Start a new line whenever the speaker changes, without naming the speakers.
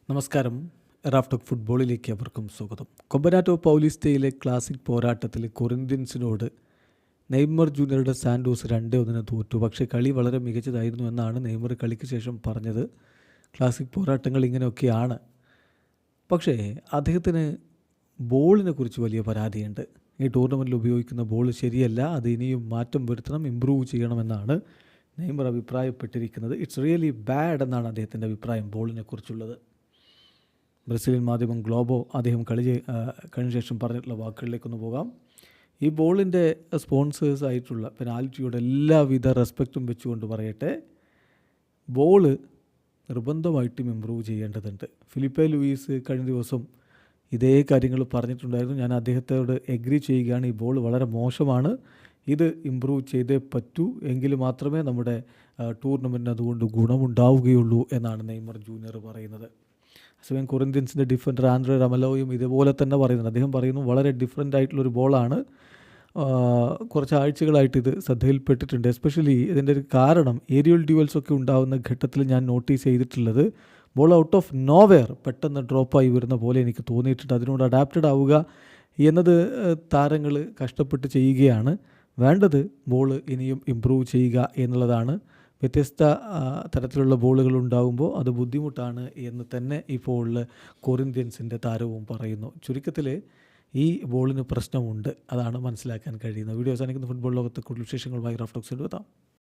നമസ്കാരം. റാഫ്റ്റോക്ക് ഫുട്ബോളിലേക്ക് അവർക്കും സ്വാഗതം. കൊമ്പനാറ്റോ പൗലിസ്റ്റയിലെ ക്ലാസിക് പോരാട്ടത്തിൽ കൊറിന്ത്യൻസിനോട് നെയ്മർ ജൂനിയറുടെ സാൻഡോസ് 2-1 തോറ്റു. പക്ഷേ കളി വളരെ മികച്ചതായിരുന്നു എന്നാണ് നെയ്മർ കളിക്ക് ശേഷം പറഞ്ഞത്. ക്ലാസിക് പോരാട്ടങ്ങൾ ഇങ്ങനെയൊക്കെയാണ്. പക്ഷേ അദ്ദേഹത്തിന് ബോളിനെ കുറിച്ച് വലിയ പരാതിയുണ്ട്. ഈ ടൂർണമെൻറ്റിൽ ഉപയോഗിക്കുന്ന ബോൾ ശരിയല്ല, അത് ഇനിയും മാറ്റം വരുത്തണം, ഇമ്പ്രൂവ് ചെയ്യണമെന്നാണ് നെയ്മർ അഭിപ്രായപ്പെട്ടിരിക്കുന്നത്. ഇറ്റ്സ് റിയലി ബാഡ് എന്നാണ് അദ്ദേഹത്തിൻ്റെ അഭിപ്രായം ബോളിനെ കുറിച്ചുള്ളത്. ബ്രസീലിയൻ മാധ്യമം ഗ്ലോബോ അദ്ദേഹം കഴിഞ്ഞ ശേഷം പറഞ്ഞിട്ടുള്ള വാക്കുകളിലേക്കൊന്ന് പോകാം. ഈ ബോളിൻ്റെ സ്പോൺസേഴ്സ് ആയിട്ടുള്ള പെനാൽറ്റിയോട് എല്ലാവിധ റെസ്പെക്റ്റും വെച്ചുകൊണ്ട് പറയട്ടെ, ബോള് നിർബന്ധമായിട്ടും ഇമ്പ്രൂവ് ചെയ്യേണ്ടതുണ്ട്. ഫിലിപ്പെ ലൂയിസ് കഴിഞ്ഞ ദിവസം ഇതേ കാര്യങ്ങൾ പറഞ്ഞിട്ടുണ്ടായിരുന്നു. ഞാൻ അദ്ദേഹത്തോട് എഗ്രി ചെയ്യുകയാണ്. ഈ ബോൾ വളരെ മോശമാണ്, ഇത് ഇമ്പ്രൂവ് ചെയ്തേ പറ്റൂ, എങ്കിൽ മാത്രമേ നമ്മുടെ ടൂർണമെൻറ്റിന് അതുകൊണ്ട് ഗുണമുണ്ടാവുകയുള്ളൂ എന്നാണ് നെയ്മർ ജൂനിയർ പറയുന്നത്. അതേസമയം കൊറിന്ത്യൻസിൻ്റെ ഡിഫൻഡർ ആൻഡ്രേ റമലോയും ഇതുപോലെ തന്നെ പറയുന്നുണ്ട്. അദ്ദേഹം പറയുന്നു വളരെ ഡിഫറെൻ്റ് ആയിട്ടുള്ളൊരു ബോളാണ്. കുറച്ച് ആഴ്ചകളായിട്ട് ഇത് ശ്രദ്ധയിൽപ്പെട്ടിട്ടുണ്ട്. എസ്പെഷ്യലി ഇതിൻ്റെ ഒരു കാരണം ഏരിയൽ ഡ്യുവൽസൊക്കെ ഉണ്ടാകുന്ന ഘട്ടത്തിൽ ഞാൻ നോട്ടീസ് ചെയ്തിട്ടുള്ളത് ബോൾ ഔട്ട് ഓഫ് നോവെയർ പെട്ടെന്ന് ഡ്രോപ്പായി വരുന്ന പോലെ എനിക്ക് തോന്നിയിട്ടുണ്ട്. അതിനോട് അഡാപ്റ്റഡ് ആവുക എന്നത് താരങ്ങൾ കഷ്ടപ്പെട്ട് ചെയ്യുകയാണ് വേണ്ടത്. ബോൾ ഇനിയും ഇമ്പ്രൂവ് ചെയ്യുക എന്നുള്ളതാണ്. വ്യത്യസ്ത തരത്തിലുള്ള ബോളുകൾ ഉണ്ടാകുമ്പോൾ അത് ബുദ്ധിമുട്ടാണ് എന്ന് തന്നെ ഇപ്പോൾ കൊറിന്ത്യൻസിൻ്റെ താരവും പറയുന്നു. ചുരുക്കത്തിൽ ഈ ബോളിന് പ്രശ്നമുണ്ട്, അതാണ് മനസ്സിലാക്കാൻ കഴിയുന്നത്. വീഡിയോ അവസാനിക്കുന്ന ഫുട്ബോൾ ലോകത്തെ കൂടുതൽ വിശേഷങ്ങളുമായി റാഫ്റ്റോക്സിൽ എത്താം.